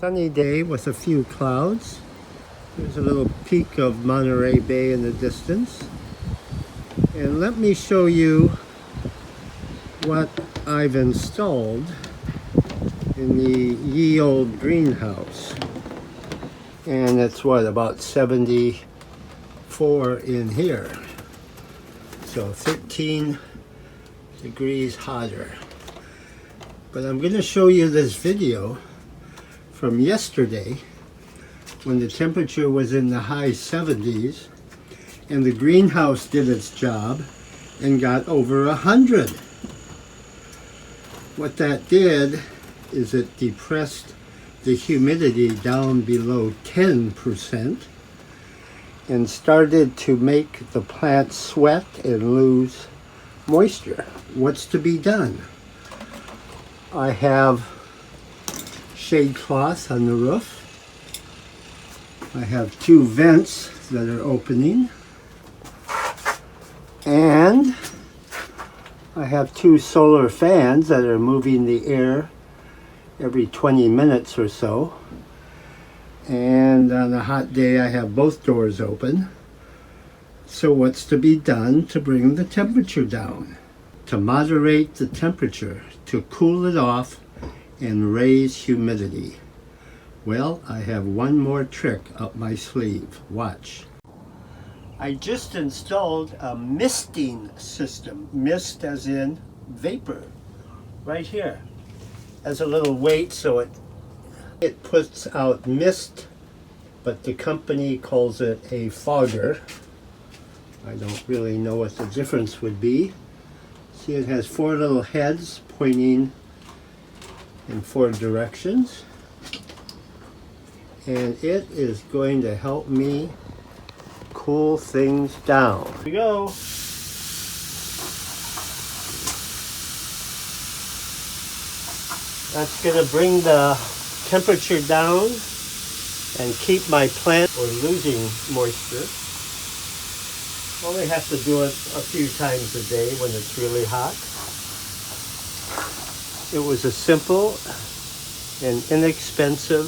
Sunny day with a few clouds. There's a little peak of Monterey Bay in the distance. And let me show you what I've installed in the ye old greenhouse. And it's what, about 74 in here. So 13 degrees hotter. But I'm going to show you this video from yesterday when the temperature was in the high 70s and the greenhouse did its job and got over 100. What that did is it depressed the humidity down below 10% and started to make the plants sweat and lose moisture. What's to be done? I have shade cloth on the roof. I have two vents that are opening, and I have two solar fans that are moving the air every 20 minutes or so. And on a hot day I have both doors open. So what's to be done to bring the temperature down? To moderate the temperature, to cool it off and raise humidity. Well, I have one more trick up my sleeve. Watch. I just installed a misting system. Mist as in vapor. Right here. Has a little weight so it puts out mist, but the company calls it a fogger. I don't really know what the difference would be. See, it has four little heads pointing in four directions. And it is going to help me cool things down. Here we go. That's going to bring the temperature down and keep my plant from losing moisture. Only have to do it a few times a day when it's really hot. It was a simple and inexpensive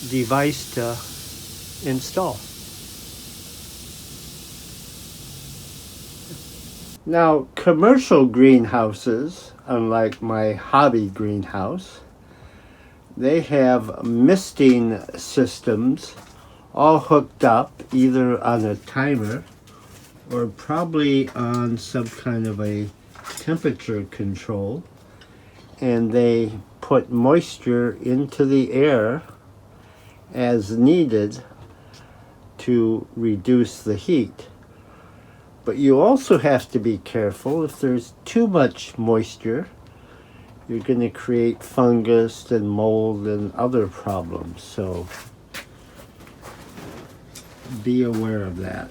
device to install. Now, commercial greenhouses, unlike my hobby greenhouse, they have misting systems all hooked up either on a timer or probably on some kind of a temperature control, and they put moisture into the air as needed to reduce the heat. But you also have to be careful. If there's too much moisture, you're going to create fungus and mold and other problems. So be aware of that.